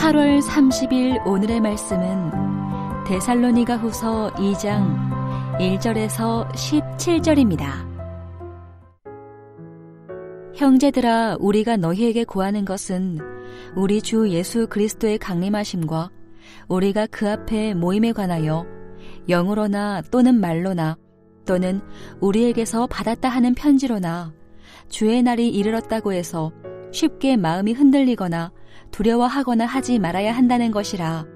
8월 30일 오늘의 말씀은 데살로니가 후서 2장 1절에서 17절입니다. 형제들아, 우리가 너희에게 구하는 것은 우리 주 예수 그리스도의 강림하심과 우리가 그 앞에 모임에 관하여 영으로나 또는 말로나 또는 우리에게서 받았다 하는 편지로나 주의 날이 이르렀다고 해서 쉽게 마음이 흔들리거나 두려워하거나 하지 말아야 한다는 것이라.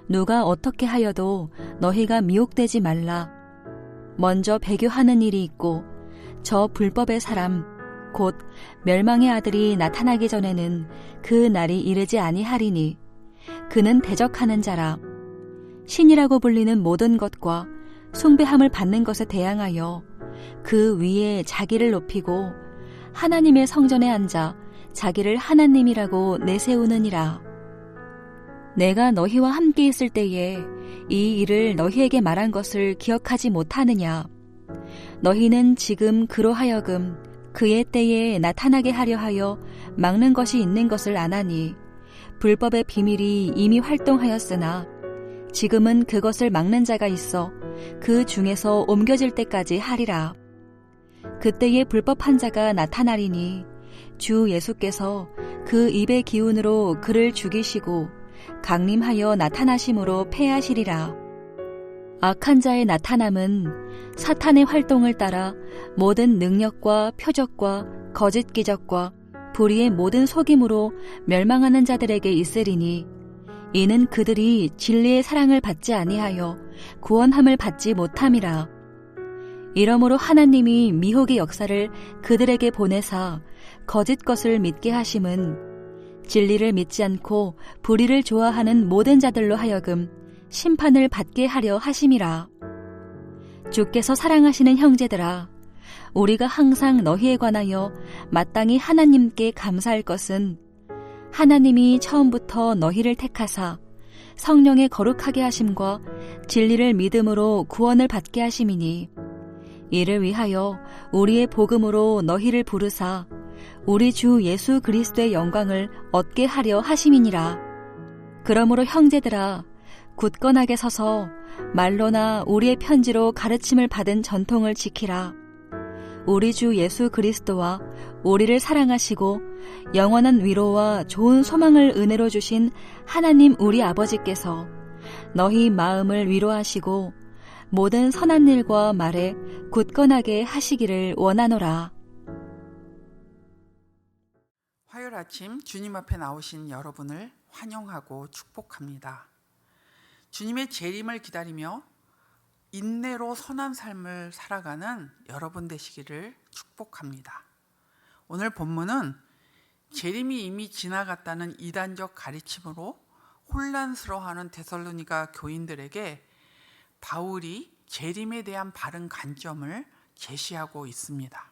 누가 어떻게 하여도 너희가 미혹되지 말라. 먼저 배교하는 일이 있고 저 불법의 사람 곧 멸망의 아들이 나타나기 전에는 그 날이 이르지 아니하리니 그는 대적하는 자라. 신이라고 불리는 모든 것과 숭배함을 받는 것에 대항하여 그 위에 자기를 높이고 하나님의 성전에 앉아 자기를 하나님이라고 내세우느니라. 내가 너희와 함께 있을 때에 이 일을 너희에게 말한 것을 기억하지 못하느냐? 너희는 지금 그로 하여금 그의 때에 나타나게 하려 하여 막는 것이 있는 것을 아나니 불법의 비밀이 이미 활동하였으나 지금은 그것을 막는 자가 있어 그 중에서 옮겨질 때까지 하리라. 그때에 불법한 자가 나타나리니 주 예수께서 그 입의 기운으로 그를 죽이시고 강림하여 나타나심으로 패하시리라. 악한 자의 나타남은 사탄의 활동을 따라 모든 능력과 표적과 거짓 기적과 불의의 모든 속임으로 멸망하는 자들에게 있으리니 이는 그들이 진리의 사랑을 받지 아니하여 구원함을 받지 못함이라. 이러므로 하나님이 미혹의 역사를 그들에게 보내사 거짓 것을 믿게 하심은 진리를 믿지 않고 불의를 좋아하는 모든 자들로 하여금 심판을 받게 하려 하심이라. 주께서 사랑하시는 형제들아, 우리가 항상 너희에 관하여 마땅히 하나님께 감사할 것은 하나님이 처음부터 너희를 택하사 성령의 거룩하게 하심과 진리를 믿음으로 구원을 받게 하심이니 이를 위하여 우리의 복음으로 너희를 부르사 우리 주 예수 그리스도의 영광을 얻게 하려 하심이니라. 그러므로 형제들아, 굳건하게 서서 말로나 우리의 편지로 가르침을 받은 전통을 지키라. 우리 주 예수 그리스도와 우리를 사랑하시고 영원한 위로와 좋은 소망을 은혜로 주신 하나님 우리 아버지께서 너희 마음을 위로하시고 모든 선한 일과 말에 굳건하게 하시기를 원하노라. 화요일 아침 주님 앞에 나오신 여러분을 환영하고 축복합니다. 주님의 재림을 기다리며 인내로 선한 삶을 살아가는 여러분 되시기를 축복합니다. 오늘 본문은 재림이 이미 지나갔다는 이단적 가르침으로 혼란스러워하는 데살로니가 교인들에게 바울이 재림에 대한 바른 관점을 제시하고 있습니다.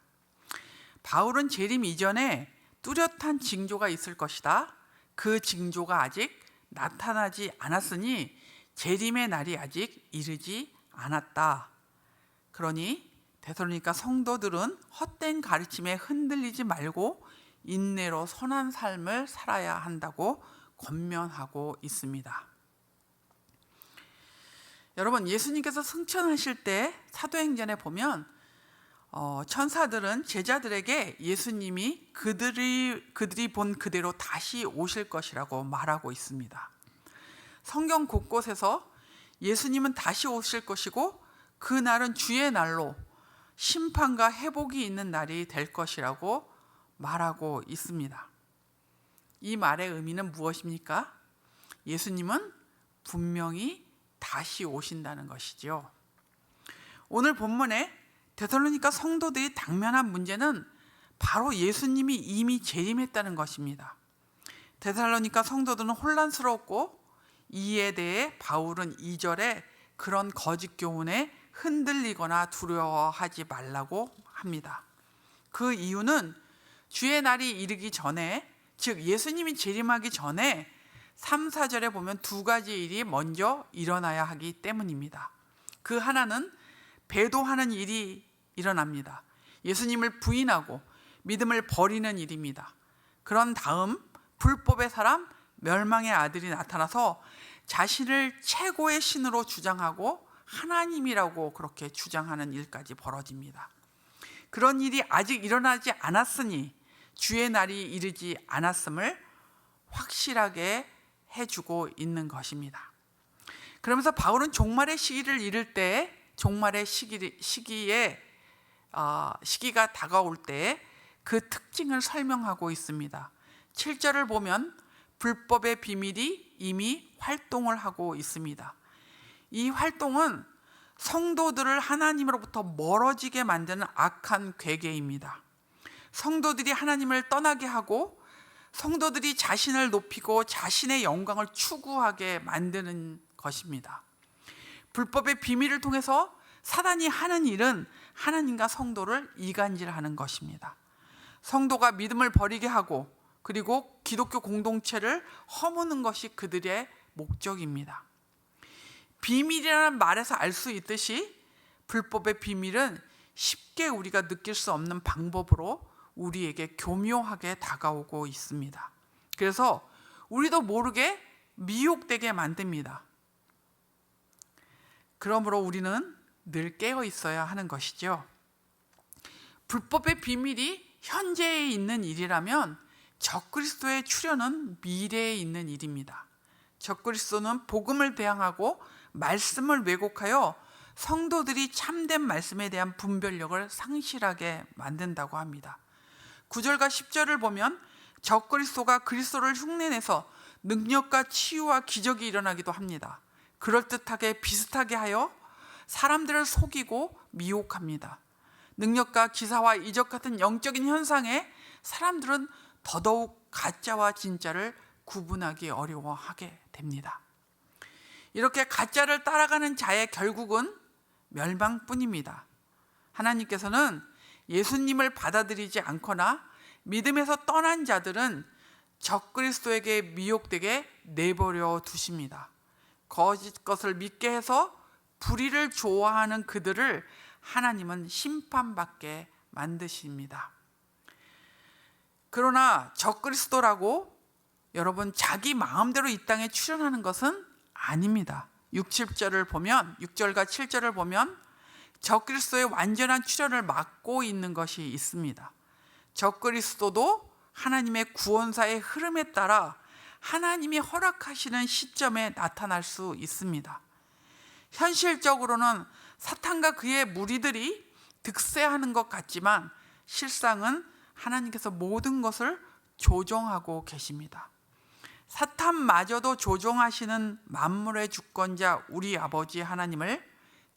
바울은 재림 이전에 뚜렷한 징조가 있을 것이다. 그 징조가 아직 나타나지 않았으니 재림의 날이 아직 이르지 않았다. 그러니 데살로니가 성도들은 헛된 가르침에 흔들리지 말고 인내로 선한 삶을 살아야 한다고 권면하고 있습니다. 여러분, 예수님께서 승천하실 때 사도행전에 보면 천사들은 제자들에게 예수님이 그들이 본 그대로 다시 오실 것이라고 말하고 있습니다. 성경 곳곳에서 예수님은 다시 오실 것이고 그 날은 주의 날로 심판과 회복이 있는 날이 될 것이라고 말하고 있습니다. 이 말의 의미는 무엇입니까? 예수님은 분명히 다시 오신다는 것이죠. 오늘 본문에 데살로니가 성도들이 당면한 문제는 바로 예수님이 이미 재림했다는 것입니다. 데살로니가 성도들은 혼란스러웠고 이에 대해 바울은 2절에 그런 거짓 교훈에 흔들리거나 두려워하지 말라고 합니다. 그 이유는 주의 날이 이르기 전에, 즉 예수님이 재림하기 전에 3, 4절에 보면 두 가지 일이 먼저 일어나야 하기 때문입니다. 그 하나는 배도하는 일이 일어납니다. 예수님을 부인하고 믿음을 버리는 일입니다. 그런 다음 불법의 사람, 멸망의 아들이 나타나서 자신을 최고의 신으로 주장하고 하나님이라고 그렇게 주장하는 일까지 벌어집니다. 그런 일이 아직 일어나지 않았으니 주의 날이 이르지 않았음을 확실하게 해주고 있는 것입니다. 그러면서 바울은 종말의 시기를 이룰 때, 종말의 시기가 다가올 때 그 특징을 설명하고 있습니다. 7절을 보면 불법의 비밀이 이미 활동을 하고 있습니다. 이 활동은 성도들을 하나님으로부터 멀어지게 만드는 악한 괴계입니다. 성도들이 하나님을 떠나게 하고 성도들이 자신을 높이고 자신의 영광을 추구하게 만드는 것입니다. 불법의 비밀을 통해서 사단이 하는 일은 하나님과 성도를 이간질하는 것입니다. 성도가 믿음을 버리게 하고 그리고 기독교 공동체를 허무는 것이 그들의 목적입니다. 비밀이라는 말에서 알 수 있듯이 불법의 비밀은 쉽게 우리가 느낄 수 없는 방법으로 우리에게 교묘하게 다가오고 있습니다. 그래서 우리도 모르게 미혹되게 만듭니다. 그러므로 우리는 늘 깨어 있어야 하는 것이죠. 불법의 비밀이 현재에 있는 일이라면 적그리스도의 출현은 미래에 있는 일입니다. 적그리스도는 복음을 대항하고 말씀을 왜곡하여 성도들이 참된 말씀에 대한 분별력을 상실하게 만든다고 합니다. 9절과 10절을 보면 적그리스도가 그리스도를 흉내내서 능력과 치유와 기적이 일어나기도 합니다. 그럴듯하게 비슷하게 하여 사람들을 속이고 미혹합니다. 능력과 기사와 이적 같은 영적인 현상에 사람들은 더더욱 가짜와 진짜를 구분하기 어려워하게 됩니다. 이렇게 가짜를 따라가는 자의 결국은 멸망뿐입니다. 하나님께서는 예수님을 받아들이지 않거나 믿음에서 떠난 자들은 적그리스도에게 미혹되게 내버려 두십니다. 거짓 것을 믿게 해서 불의를 좋아하는 그들을 하나님은 심판받게 만드십니다. 그러나 적그리스도라고 여러분 자기 마음대로 이 땅에 출현하는 것은 아닙니다. 6, 7절을 보면 6절과 7절을 보면 적그리스도의 완전한 출현을 막고 있는 것이 있습니다. 적그리스도도 하나님의 구원사의 흐름에 따라 하나님이 허락하시는 시점에 나타날 수 있습니다. 현실적으로는 사탄과 그의 무리들이 득세하는 것 같지만 실상은 하나님께서 모든 것을 조종하고 계십니다. 사탄마저도 조종하시는 만물의 주권자 우리 아버지 하나님을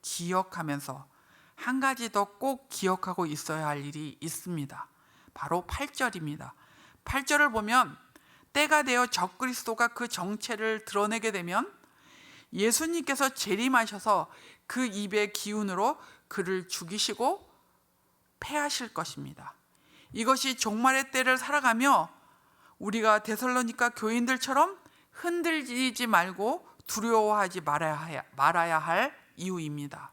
기억하면서 한 가지 더 꼭 기억하고 있어야 할 일이 있습니다. 바로 8절입니다. 8절을 보면 때가 되어 적그리스도가 그 정체를 드러내게 되면 예수님께서 재림하셔서 그 입의 기운으로 그를 죽이시고 패하실 것입니다. 이것이 종말의 때를 살아가며 우리가 데살로니가 교인들처럼 흔들리지 말고 두려워하지 말아야 할 이유입니다.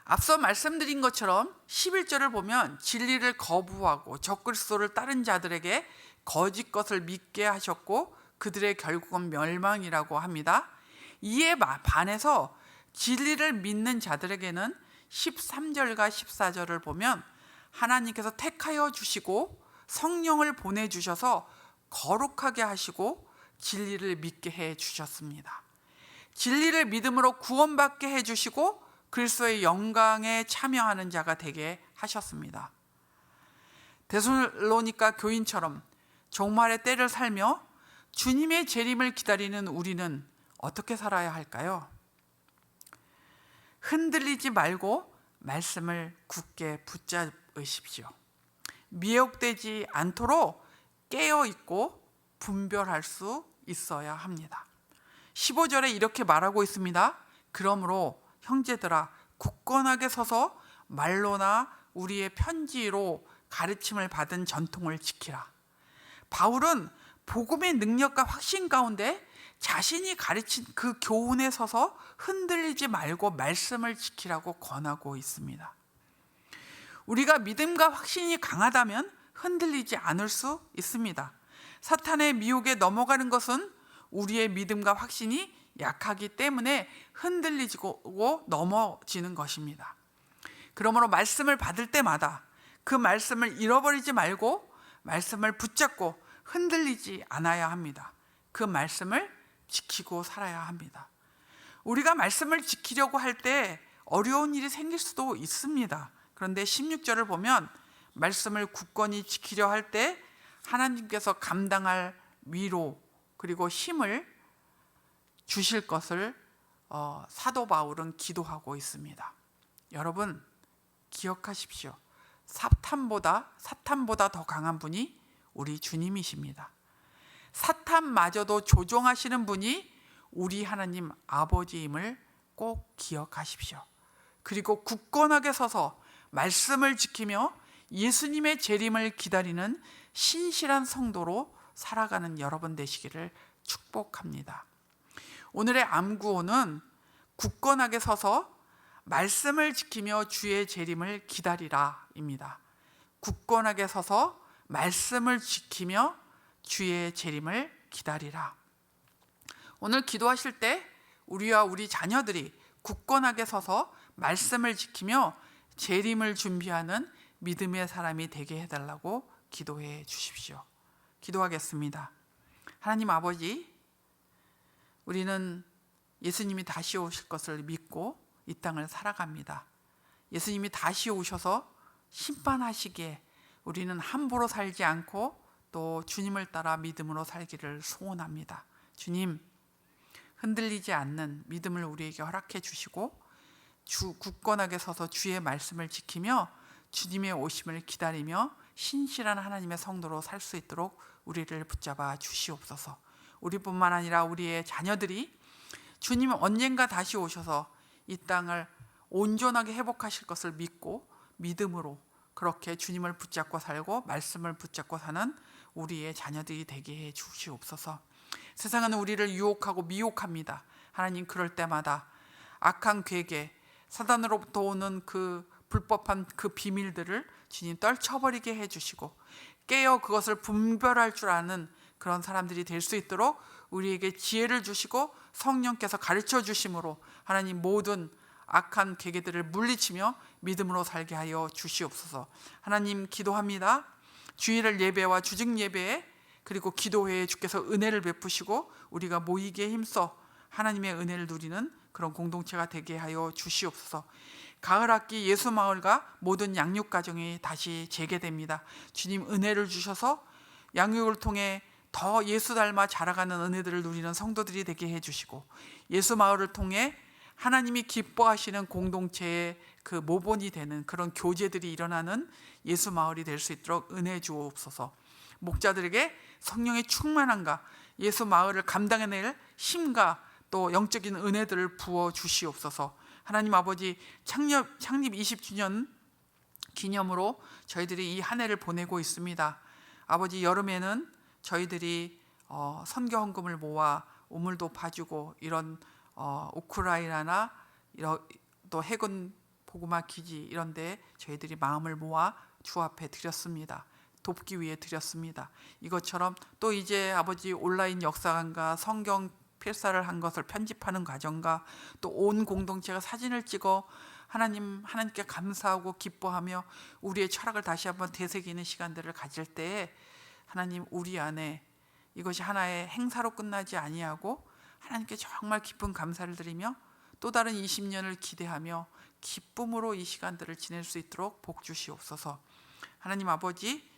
앞서 말씀드린 것처럼 11절을 보면 진리를 거부하고 적그리스도를 따른 자들에게 거짓 것을 믿게 하셨고 그들의 결국은 멸망이라고 합니다. 이에 반해서 진리를 믿는 자들에게는 13절과 14절을 보면 하나님께서 택하여 주시고 성령을 보내주셔서 거룩하게 하시고 진리를 믿게 해 주셨습니다. 진리를 믿음으로 구원받게 해 주시고 그리스도의 영광에 참여하는 자가 되게 하셨습니다. 데살로니가 교인처럼 종말의 때를 살며 주님의 재림을 기다리는 우리는 어떻게 살아야 할까요? 흔들리지 말고 말씀을 굳게 붙잡으십시오. 미혹되지 않도록 깨어있고 분별할 수 있어야 합니다. 15절에 이렇게 말하고 있습니다. 그러므로 형제들아 굳건하게 서서 말로나 우리의 편지로 가르침을 받은 전통을 지키라. 바울은 복음의 능력과 확신 가운데 자신이 가르친 그 교훈에 서서 흔들리지 말고 말씀을 지키라고 권하고 있습니다. 우리가 믿음과 확신이 강하다면 흔들리지 않을 수 있습니다. 사탄의 미혹에 넘어가는 것은 우리의 믿음과 확신이 약하기 때문에 흔들리고 넘어지는 것입니다. 그러므로 말씀을 받을 때마다 그 말씀을 잃어버리지 말고 말씀을 붙잡고 흔들리지 않아야 합니다. 그 말씀을 지키고 살아야 합니다. 우리가 말씀을 지키려고 할 때 어려운 일이 생길 수도 있습니다. 그런데 16절을 보면 말씀을 굳건히 지키려 할 때 하나님께서 감당할 위로 그리고 힘을 주실 것을 사도 바울은 기도하고 있습니다. 여러분 기억하십시오. 사탄보다 더 강한 분이 우리 주님이십니다. 사탄마저도 조종하시는 분이 우리 하나님 아버지임을 꼭 기억하십시오. 그리고 굳건하게 서서 말씀을 지키며 예수님의 재림을 기다리는 신실한 성도로 살아가는 여러분 되시기를 축복합니다. 오늘의 암구호는 굳건하게 서서 말씀을 지키며 주의 재림을 기다리라 입니다. 굳건하게 서서 말씀을 지키며 주의 재림을 기다리라. 오늘 기도하실 때 우리와 우리 자녀들이 굳건하게 서서 말씀을 지키며 재림을 준비하는 믿음의 사람이 되게 해달라고 기도해 주십시오. 기도하겠습니다. 하나님 아버지, 우리는 예수님이 다시 오실 것을 믿고 이 땅을 살아갑니다. 예수님이 다시 오셔서 심판하시기에 우리는 함부로 살지 않고 또 주님을 따라 믿음으로 살기를 소원합니다. 주님, 흔들리지 않는 믿음을 우리에게 허락해 주시고 굳건하게 서서 주의 말씀을 지키며 주님의 오심을 기다리며 신실한 하나님의 성도로 살 수 있도록 우리를 붙잡아 주시옵소서. 우리뿐만 아니라 우리의 자녀들이 주님은 언젠가 다시 오셔서 이 땅을 온전하게 회복하실 것을 믿고 믿음으로 그렇게 주님을 붙잡고 살고 말씀을 붙잡고 사는 우리의 자녀들이 되게 해 주시옵소서. 세상은 우리를 유혹하고 미혹합니다. 하나님, 그럴 때마다 악한 괴계, 사단으로부터 오는 그 불법한 그 비밀들을 주님 떨쳐버리게 해주시고 깨어 그것을 분별할 줄 아는 그런 사람들이 될 수 있도록 우리에게 지혜를 주시고 성령께서 가르쳐 주심으로 하나님 모든 악한 계계들을 물리치며 믿음으로 살게 하여 주시옵소서. 하나님, 기도합니다. 주일을 예배와 주직 예배에 그리고 기도회에 주께서 은혜를 베푸시고 우리가 모이기에 힘써 하나님의 은혜를 누리는 그런 공동체가 되게 하여 주시옵소서. 가을 학기 예수마을과 모든 양육가정이 다시 재개됩니다. 주님, 은혜를 주셔서 양육을 통해 더 예수 닮아 자라가는 은혜들을 누리는 성도들이 되게 해주시고 예수마을을 통해 하나님이 기뻐하시는 공동체의 그 모본이 되는 그런 교제들이 일어나는 예수마을이 될 수 있도록 은혜 주옵소서. 목자들에게 성령의 충만함과 예수마을을 감당해낼 힘과 또 영적인 은혜들을 부어 주시옵소서. 하나님 아버지, 창립 20주년 기념으로 저희들이 이 한 해를 보내고 있습니다. 아버지, 여름에는 저희들이 선교 헌금을 모아 우물도 파주고 이런 우크라이나나 또 해군 보고마 기지 이런 데 저희들이 마음을 모아 주 앞에 드렸습니다. 돕기 위해 드렸습니다. 이것처럼 또 이제 아버지 온라인 역사관과 성경 필사를 한 것을 편집하는 과정과 또 온 공동체가 사진을 찍어 하나님께 감사하고 기뻐하며 우리의 철학을 다시 한번 되새기는 시간들을 가질 때에 하나님, 우리 안에 이것이 하나의 행사로 끝나지 아니하고 하나님께 정말 기쁜 감사를 드리며 또 다른 20년을 기대하며 기쁨으로 이 시간들을 지낼 수 있도록 복 주시옵소서. 하나님 아버지,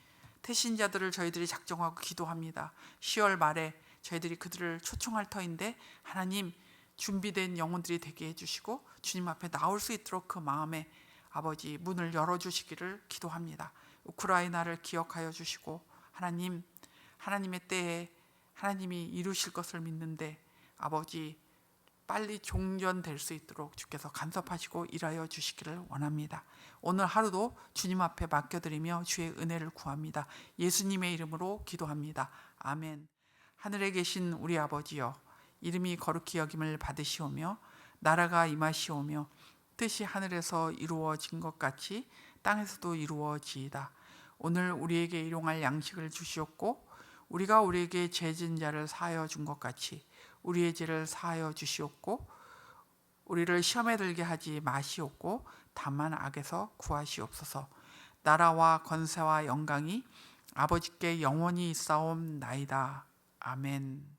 태신자들을 저희들이 작정하고 기도합니다. 10월 말에 저희들이 그들을 초청할 터인데 하나님, 준비된 영혼들이 되게 해주시고 주님 앞에 나올 수 있도록 그 마음에 아버지 문을 열어주시기를 기도합니다. 우크라이나를 기억하여 주시고 하나님, 하나님의 때에 하나님이 이루실 것을 믿는데 아버지 빨리 종전될 수 있도록 주께서 간섭하시고 일하여 주시기를 원합니다. 오늘 하루도 주님 앞에 맡겨드리며 주의 은혜를 구합니다. 예수님의 이름으로 기도합니다. 아멘. 하늘에 계신 우리 아버지여, 이름이 거룩히 여김을 받으시오며 나라가 임하시오며 뜻이 하늘에서 이루어진 것 같이 땅에서도 이루어지이다. 오늘 우리에게 일용할 양식을 주시옵고 우리가 우리에게 죄진 자를 사하여 준 것 같이 우리의 죄를 사하여 주시옵고 우리를 시험에 들게 하지 마시옵고 다만 악에서 구하시옵소서. 나라와 권세와 영광이 아버지께 영원히 있사옵나이다. 아멘.